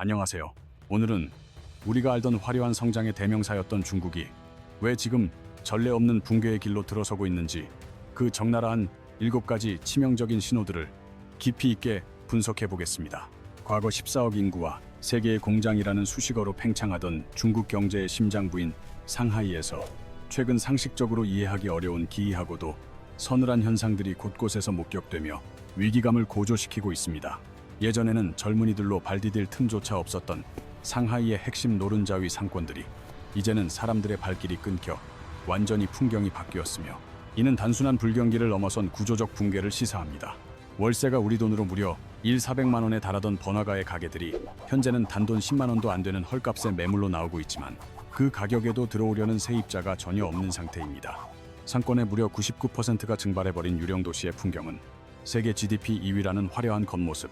안녕하세요. 오늘은 우리가 알던 화려한 성장의 대명사였던 중국이 왜 지금 전례 없는 붕괴의 길로 들어서고 있는지, 그 적나라한 7가지 치명적인 신호들을 깊이 있게 분석해 보겠습니다. 과거 14억 인구와 세계의 공장이라는 수식어로 팽창하던 중국 경제의 심장부인 상하이에서 최근 상식적으로 이해하기 어려운 기이하고도 서늘한 현상들이 곳곳에서 목격되며 위기감을 고조시키고 있습니다. 예전에는 젊은이들로 발 디딜 틈조차 없었던 상하이의 핵심 노른자위 상권들이 이제는 사람들의 발길이 끊겨 완전히 풍경이 바뀌었으며, 이는 단순한 불경기를 넘어선 구조적 붕괴를 시사합니다. 월세가 우리 돈으로 무려 400만 원에 달하던 번화가의 가게들이 현재는 단돈 10만 원도 안 되는 헐값에 매물로 나오고 있지만, 그 가격에도 들어오려는 세입자가 전혀 없는 상태입니다. 상권의 무려 99%가 증발해버린 유령 도시의 풍경은 세계 GDP 2위라는 화려한 겉모습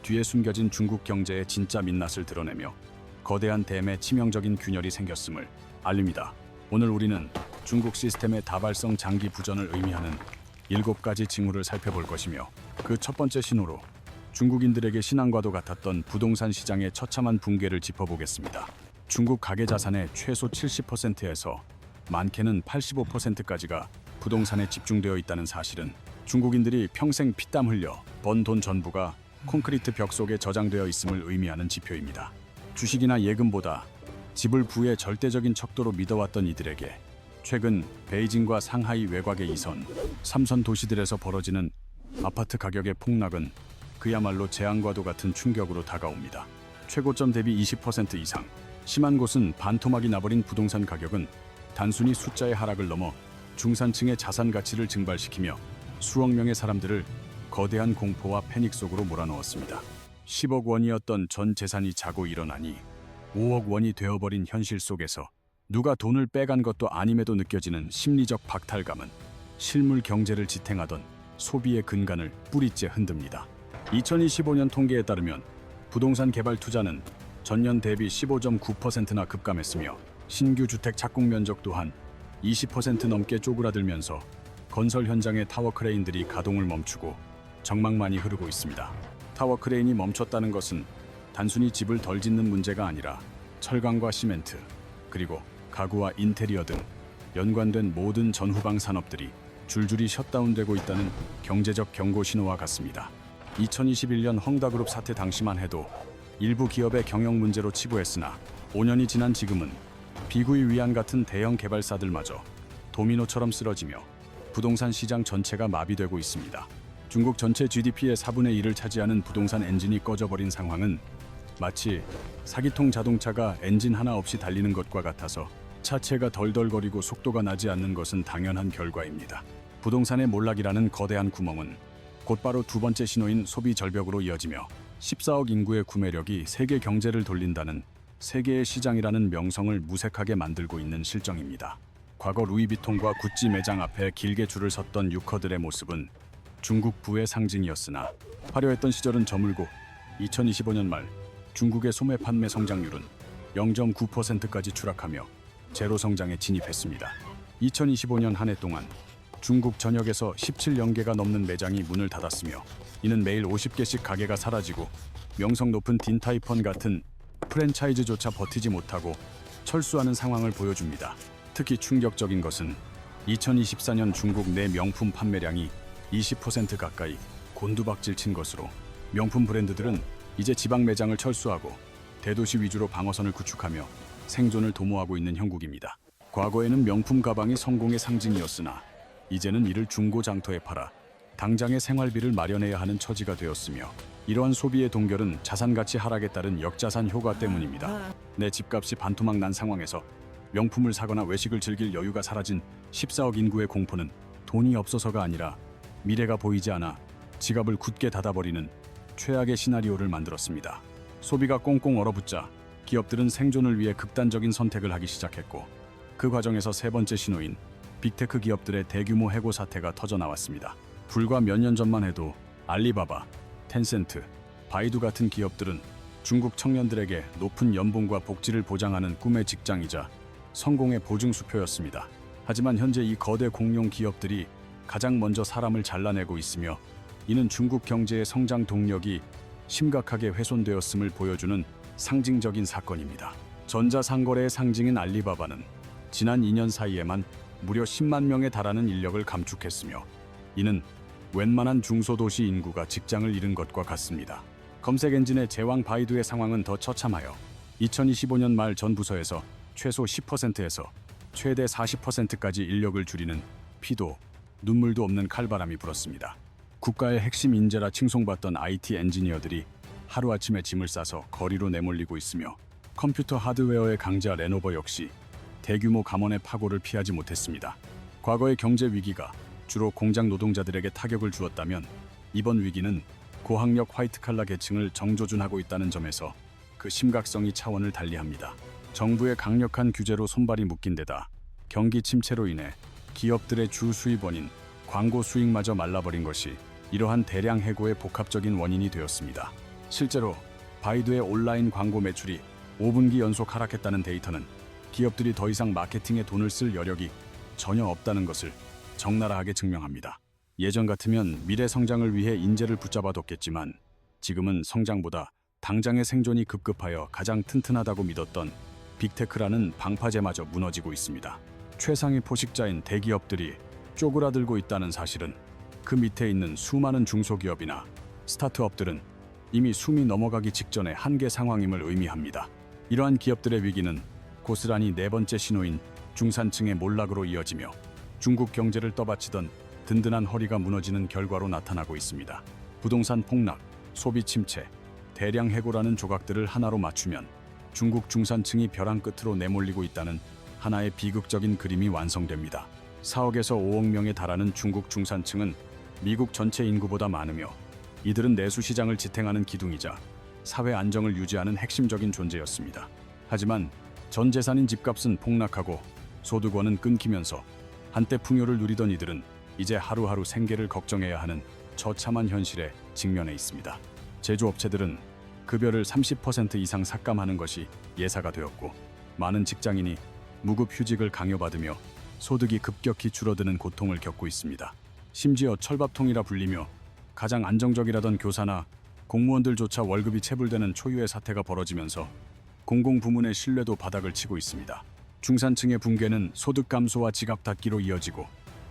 뒤에 숨겨진 중국 경제의 진짜 민낯을 드러내며 거대한 댐에 치명적인 균열이 생겼음을 알립니다. 오늘 우리는 중국 시스템의 다발성 장기 부전을 의미하는 7가지 징후를 살펴볼 것이며, 그 첫 번째 신호로 중국인들에게 신앙과도 같았던 부동산 시장의 처참한 붕괴를 짚어보겠습니다. 중국 가계 자산의 최소 70%에서 많게는 85%까지가 부동산에 집중되어 있다는 사실은 중국인들이 평생 피땀 흘려 번 돈 전부가 콘크리트 벽 속에 저장되어 있음을 의미하는 지표입니다. 주식이나 예금보다 집을 부의 절대적인 척도로 믿어왔던 이들에게 최근 베이징과 상하이 외곽의 2선, 3선 도시들에서 벌어지는 아파트 가격의 폭락은 그야말로 재앙과도 같은 충격으로 다가옵니다. 최고점 대비 20% 이상, 심한 곳은 반토막이 나버린 부동산 가격은 단순히 숫자의 하락을 넘어 중산층의 자산 가치를 증발시키며 수억 명의 사람들을 거대한 공포와 패닉 속으로 몰아넣었습니다. 10억 원이었던 전 재산이 자고 일어나니 5억 원이 되어버린 현실 속에서 누가 돈을 빼간 것도 아님에도 느껴지는 심리적 박탈감은 실물 경제를 지탱하던 소비의 근간을 뿌리째 흔듭니다. 2025년 통계에 따르면 부동산 개발 투자는 전년 대비 15.9%나 급감했으며, 신규 주택 착공 면적 또한 20% 넘게 쪼그라들면서 건설 현장의 타워 크레인들이 가동을 멈추고 정막만이 흐르고 있습니다. 타워 크레인이 멈췄다는 것은 단순히 집을 덜 짓는 문제가 아니라 철강과 시멘트, 그리고 가구와 인테리어 등 연관된 모든 전후방 산업들이 줄줄이 셧다운되고 있다는 경제적 경고 신호와 같습니다. 2021년 헝다그룹 사태 당시만 해도 일부 기업의 경영 문제로 치부했으나 5년이 지난 지금은 비구이 위안 같은 대형 개발사들마저 도미노처럼 쓰러지며 부동산 시장 전체가 마비되고 있습니다. 중국 전체 GDP의 4분의 1을 차지하는 부동산 엔진이 꺼져버린 상황은 마치 사기통 자동차가 엔진 하나 없이 달리는 것과 같아서 차체가 덜덜거리고 속도가 나지 않는 것은 당연한 결과입니다. 부동산의 몰락이라는 거대한 구멍은 곧바로 두 번째 신호인 소비 절벽으로 이어지며 14억 인구의 구매력이 세계 경제를 돌린다는 세계의 시장이라는 명성을 무색하게 만들고 있는 실정입니다. 과거 루이비통과 구찌 매장 앞에 길게 줄을 섰던 유커들의 모습은 중국 부의 상징이었으나, 화려했던 시절은 저물고 2025년 말 중국의 소매 판매 성장률은 0.9%까지 추락하며 제로 성장에 진입했습니다. 2025년 한 해 동안 중국 전역에서 17연개가 넘는 매장이 문을 닫았으며, 이는 매일 50개씩 가게가 사라지고 명성 높은 딘타이펀 같은 프랜차이즈조차 버티지 못하고 철수하는 상황을 보여줍니다. 특히 충격적인 것은 2024년 중국 내 명품 판매량이 20% 가까이 곤두박질 친 것으로, 명품 브랜드들은 이제 지방 매장을 철수하고 대도시 위주로 방어선을 구축하며 생존을 도모하고 있는 형국입니다. 과거에는 명품 가방이 성공의 상징이었으나 이제는 이를 중고장터에 팔아 당장의 생활비를 마련해야 하는 처지가 되었으며, 이러한 소비의 동결은 자산가치 하락에 따른 역자산 효과 때문입니다. 내 집값이 반토막 난 상황에서 명품을 사거나 외식을 즐길 여유가 사라진 14억 인구의 공포는 돈이 없어서가 아니라 미래가 보이지 않아 지갑을 굳게 닫아버리는 최악의 시나리오를 만들었습니다. 소비가 꽁꽁 얼어붙자 기업들은 생존을 위해 극단적인 선택을 하기 시작했고, 그 과정에서 세 번째 신호인 빅테크 기업들의 대규모 해고 사태가 터져나왔습니다. 불과 몇 년 전만 해도 알리바바, 텐센트, 바이두 같은 기업들은 중국 청년들에게 높은 연봉과 복지를 보장하는 꿈의 직장이자 성공의 보증수표였습니다. 하지만 현재 이 거대 공룡 기업들이 가장 먼저 사람을 잘라내고 있으며, 이는 중국 경제의 성장 동력이 심각하게 훼손되었음을 보여주는 상징적인 사건입니다. 전자상거래의 상징인 알리바바는 지난 2년 사이에만 무려 10만 명에 달하는 인력을 감축했으며 이는 웬만한 중소도시 인구가 직장을 잃은 것과 같습니다. 검색 엔진의 제왕 바이두의 상황은 더 처참하여 2025년 말 전 부서에서 최소 10%에서 최대 40%까지 인력을 줄이는 피도 눈물도 없는 칼바람이 불었습니다. 국가의 핵심 인재라 칭송받던 IT 엔지니어들이 하루아침에 짐을 싸서 거리로 내몰리고 있으며 컴퓨터 하드웨어의 강자 레노버 역시 대규모 감원의 파고를 피하지 못했습니다. 과거의 경제 위기가 주로 공장 노동자들에게 타격을 주었다면 이번 위기는 고학력 화이트칼라 계층을 정조준하고 있다는 점에서 그 심각성이 차원을 달리합니다. 정부의 강력한 규제로 손발이 묶인 데다 경기 침체로 인해 기업들의 주 수입원인 광고 수익마저 말라버린 것이 이러한 대량 해고의 복합적인 원인이 되었습니다. 실제로 바이두의 온라인 광고 매출이 5분기 연속 하락했다는 데이터는 기업들이 더 이상 마케팅에 돈을 쓸 여력이 전혀 없다는 것을 적나라하게 증명합니다. 예전 같으면 미래 성장을 위해 인재를 붙잡아뒀겠지만 지금은 성장보다 당장의 생존이 급급하여 가장 튼튼하다고 믿었던 빅테크라는 방파제마저 무너지고 있습니다. 최상위 포식자인 대기업들이 쪼그라들고 있다는 사실은 그 밑에 있는 수많은 중소기업이나 스타트업들은 이미 숨이 넘어가기 직전의 한계 상황임을 의미합니다. 이러한 기업들의 위기는 고스란히 네 번째 신호인 중산층의 몰락으로 이어지며 중국 경제를 떠받치던 든든한 허리가 무너지는 결과로 나타나고 있습니다. 부동산 폭락, 소비 침체, 대량 해고라는 조각들을 하나로 맞추면 중국 중산층이 벼랑 끝으로 내몰리고 있다는 하나의 비극적인 그림이 완성됩니다. 4억에서 5억 명에 달하는 중국 중산층은 미국 전체 인구보다 많으며 이들은 내수 시장을 지탱하는 기둥이자 사회 안정을 유지하는 핵심적인 존재였습니다. 하지만 전 재산인 집값은 폭락하고 소득원은 끊기면서 한때 풍요를 누리던 이들은 이제 하루하루 생계를 걱정해야 하는 처참한 현실에 직면해 있습니다. 제조업체들은 급여를 30% 이상 삭감하는 것이 예사가 되었고 많은 직장인이 무급 휴직을 강요받으며 소득이 급격히 줄어드는 고통을 겪고 있습니다. 심지어 철밥통이라 불리며 가장 안정적이라던 교사나 공무원들조차 월급이 체불되는 초유의 사태가 벌어지면서 공공부문의 신뢰도 바닥을 치고 있습니다. 중산층의 붕괴는 소득 감소와 지갑 닫기로 이어지고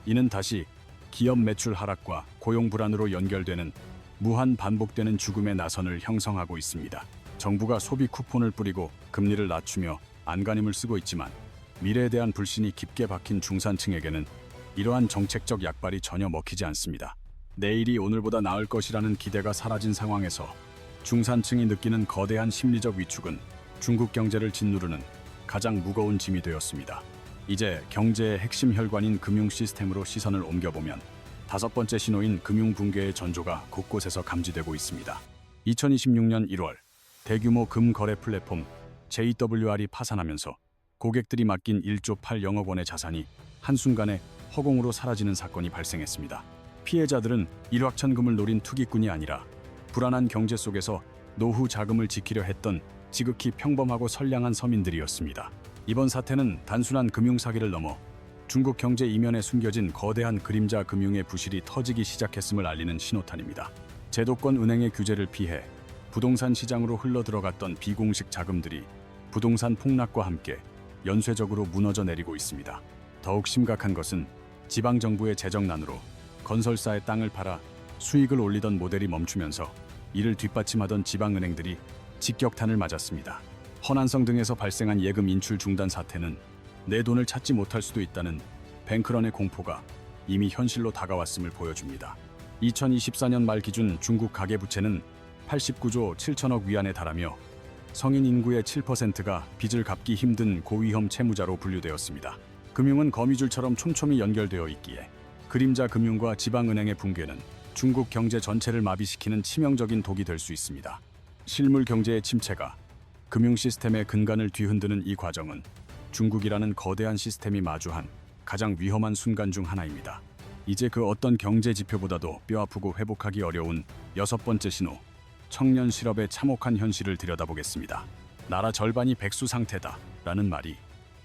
이는 다시 기업 매출 하락과 고용 불안으로 연결되는 무한 반복되는 죽음의 나선을 형성하고 있습니다. 정부가 소비 쿠폰을 뿌리고 금리를 낮추며 안간힘을 쓰고 있지만 미래에 대한 불신이 깊게 박힌 중산층에게는 이러한 정책적 약발이 전혀 먹히지 않습니다. 내일이 오늘보다 나을 것이라는 기대가 사라진 상황에서 중산층이 느끼는 거대한 심리적 위축은 중국 경제를 짓누르는 가장 무거운 짐이 되었습니다. 이제 경제의 핵심 혈관인 금융 시스템으로 시선을 옮겨보면 다섯 번째 신호인 금융 붕괴의 전조가 곳곳에서 감지되고 있습니다. 2026년 1월 대규모 금거래 플랫폼 JWR이 파산하면서 고객들이 맡긴 1조 8억억 원의 자산이 한순간에 허공으로 사라지는 사건이 발생했습니다. 피해자들은 일확천금을 노린 투기꾼이 아니라 불안한 경제 속에서 노후 자금을 지키려 했던 지극히 평범하고 선량한 서민들이었습니다. 이번 사태는 단순한 금융 사기를 넘어 중국 경제 이면에 숨겨진 거대한 그림자 금융의 부실이 터지기 시작했음을 알리는 신호탄입니다. 제도권 은행의 규제를 피해 부동산 시장으로 흘러들어갔던 비공식 자금들이 부동산 폭락과 함께 연쇄적으로 무너져 내리고 있습니다. 더욱 심각한 것은 지방정부의 재정난으로 건설사의 땅을 팔아 수익을 올리던 모델이 멈추면서 이를 뒷받침하던 지방은행들이 직격탄을 맞았습니다. 허난성 등에서 발생한 예금 인출 중단 사태는 내 돈을 찾지 못할 수도 있다는 뱅크런의 공포가 이미 현실로 다가왔음을 보여줍니다. 2024년 말 기준 중국 가계부채는 89조 7천억 위안에 달하며 성인 인구의 7%가 빚을 갚기 힘든 고위험 채무자로 분류되었습니다. 금융은 거미줄처럼 촘촘히 연결되어 있기에 그림자 금융과 지방은행의 붕괴는 중국 경제 전체를 마비시키는 치명적인 독이 될 수 있습니다. 실물 경제의 침체가 금융 시스템의 근간을 뒤흔드는 이 과정은 중국이라는 거대한 시스템이 마주한 가장 위험한 순간 중 하나입니다. 이제 그 어떤 경제 지표보다도 뼈아프고 회복하기 어려운 여섯 번째 신호, 청년 실업의 참혹한 현실을 들여다보겠습니다. 나라 절반이 백수 상태다 라는 말이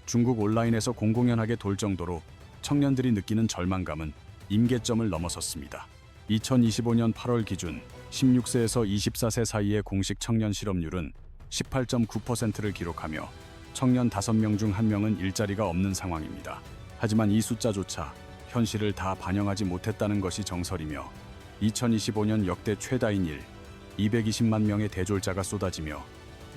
중국 온라인에서 공공연하게 돌 정도로 청년들이 느끼는 절망감은 임계점을 넘어섰습니다. 2025년 8월 기준 16세에서 24세 사이의 공식 청년 실업률은 18.9%를 기록하며 청년 5명 중 1명은 일자리가 없는 상황입니다. 하지만 이 숫자조차 현실을 다 반영하지 못했다는 것이 정설이며 2025년 역대 최다인 220만 명의 대졸자가 쏟아지며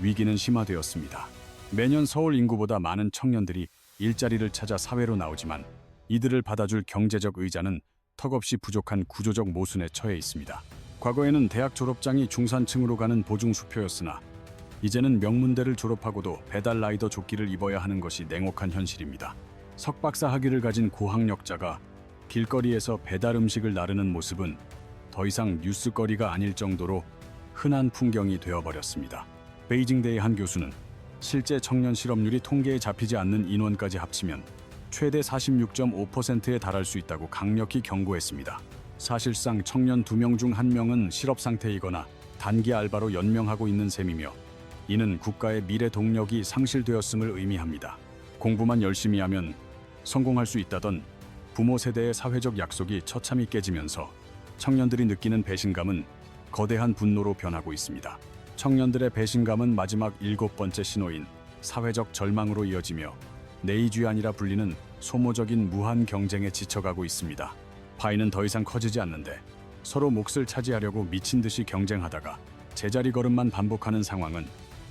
위기는 심화되었습니다. 매년 서울 인구보다 많은 청년들이 일자리를 찾아 사회로 나오지만 이들을 받아줄 경제적 의자는 턱없이 부족한 구조적 모순에 처해 있습니다. 과거에는 대학 졸업장이 중산층으로 가는 보증수표였으나 이제는 명문대를 졸업하고도 배달 라이더 조끼를 입어야 하는 것이 냉혹한 현실입니다. 석박사 학위를 가진 고학력자가 길거리에서 배달 음식을 나르는 모습은 더 이상 뉴스거리가 아닐 정도로 흔한 풍경이 되어버렸습니다. 베이징대의 한 교수는 실제 청년 실업률이 통계에 잡히지 않는 인원까지 합치면 최대 46.5%에 달할 수 있다고 강력히 경고했습니다. 사실상 청년 2명 중 1명은 실업 상태이거나 단기 알바로 연명하고 있는 셈이며 이는 국가의 미래 동력이 상실되었음을 의미합니다. 공부만 열심히 하면 성공할 수 있다던 부모 세대의 사회적 약속이 처참히 깨지면서 청년들이 느끼는 배신감은 거대한 분노로 변하고 있습니다. 청년들의 배신감은 마지막 7번째 신호인 사회적 절망으로 이어지며 내이주안이라 불리는 소모적인 무한 경쟁에 지쳐가고 있습니다. 파이는 더 이상 커지지 않는데 서로 몫을 차지하려고 미친 듯이 경쟁하다가 제자리 걸음만 반복하는 상황은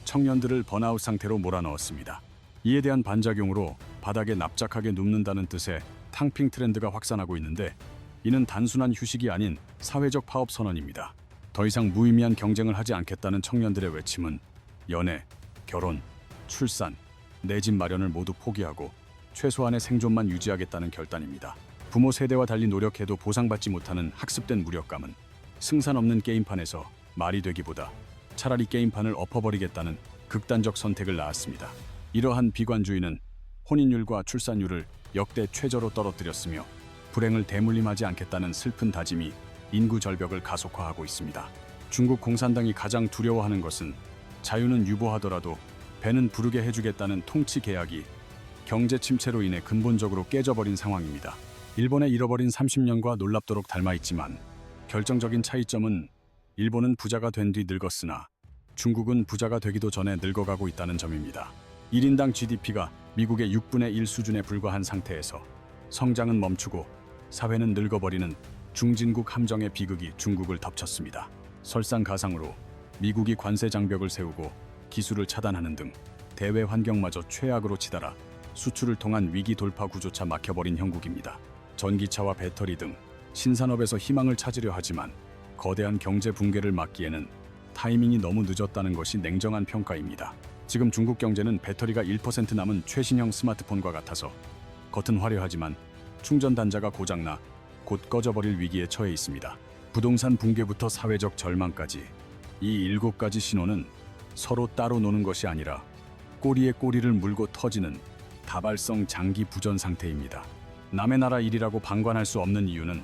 청년들을 번아웃 상태로 몰아넣었습니다. 이에 대한 반작용으로 바닥에 납작하게 눕는다는 뜻의 탕핑 트렌드가 확산하고 있는데 이는 단순한 휴식이 아닌 사회적 파업 선언입니다. 더 이상 무의미한 경쟁을 하지 않겠다는 청년들의 외침은 연애, 결혼, 출산, 내 집 마련을 모두 포기하고 최소한의 생존만 유지하겠다는 결단입니다. 부모 세대와 달리 노력해도 보상받지 못하는 학습된 무력감은 승산 없는 게임판에서 말이 되기보다 차라리 게임판을 엎어버리겠다는 극단적 선택을 낳았습니다. 이러한 비관주의는 혼인율과 출산율을 역대 최저로 떨어뜨렸으며 불행을 대물림하지 않겠다는 슬픈 다짐이 인구 절벽을 가속화하고 있습니다. 중국 공산당이 가장 두려워하는 것은 자유는 유보하더라도 배는 부르게 해주겠다는 통치 계약이 경제 침체로 인해 근본적으로 깨져버린 상황입니다. 일본의 잃어버린 30년과 놀랍도록 닮아있지만 결정적인 차이점은 일본은 부자가 된 뒤 늙었으나 중국은 부자가 되기도 전에 늙어가고 있다는 점입니다. 1인당 GDP가 미국의 6분의 1 수준에 불과한 상태에서 성장은 멈추고 사회는 늙어버리는 중진국 함정의 비극이 중국을 덮쳤습니다. 설상가상으로 미국이 관세 장벽을 세우고 기술을 차단하는 등 대외 환경마저 최악으로 치달아 수출을 통한 위기 돌파 구조차 막혀버린 형국입니다. 전기차와 배터리 등 신산업에서 희망을 찾으려 하지만 거대한 경제 붕괴를 막기에는 타이밍이 너무 늦었다는 것이 냉정한 평가입니다. 지금 중국 경제는 배터리가 1% 남은 최신형 스마트폰과 같아서 겉은 화려하지만 충전 단자가 고장나 곧 꺼져버릴 위기에 처해 있습니다. 부동산 붕괴부터 사회적 절망까지 이 7가지 신호는 서로 따로 노는 것이 아니라 꼬리에 꼬리를 물고 터지는 다발성 장기 부전 상태입니다. 남의 나라 일이라고 방관할 수 없는 이유는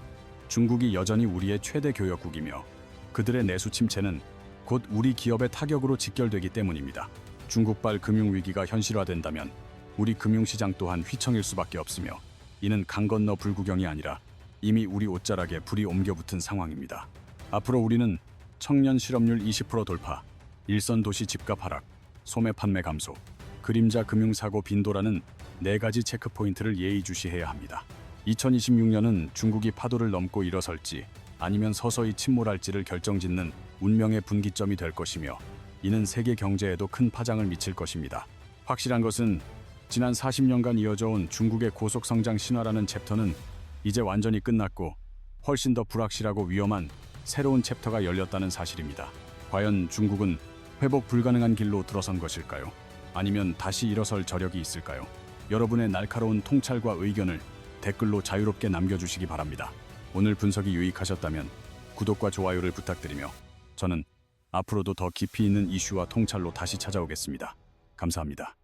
중국이 여전히 우리의 최대 교역국이며 그들의 내수 침체는 곧 우리 기업의 타격으로 직결되기 때문입니다. 중국발 금융위기가 현실화된다면 우리 금융시장 또한 휘청일 수밖에 없으며 이는 강 건너 불구경이 아니라 이미 우리 옷자락에 불이 옮겨붙은 상황입니다. 앞으로 우리는 청년 실업률 20% 돌파, 일선 도시 집값 하락, 소매 판매 감소, 그림자 금융사고 빈도라는 4가지 체크포인트를 예의주시해야 합니다. 2026년은 중국이 파도를 넘고 일어설지 아니면 서서히 침몰할지를 결정짓는 운명의 분기점이 될 것이며 이는 세계 경제에도 큰 파장을 미칠 것입니다. 확실한 것은 지난 40년간 이어져온 중국의 고속성장 신화라는 챕터는 이제 완전히 끝났고 훨씬 더 불확실하고 위험한 새로운 챕터가 열렸다는 사실입니다. 과연 중국은 회복 불가능한 길로 들어선 것일까요? 아니면 다시 일어설 저력이 있을까요? 여러분의 날카로운 통찰과 의견을 댓글로 자유롭게 남겨주시기 바랍니다. 오늘 분석이 유익하셨다면 구독과 좋아요를 부탁드리며 저는 앞으로도 더 깊이 있는 이슈와 통찰로 다시 찾아오겠습니다. 감사합니다.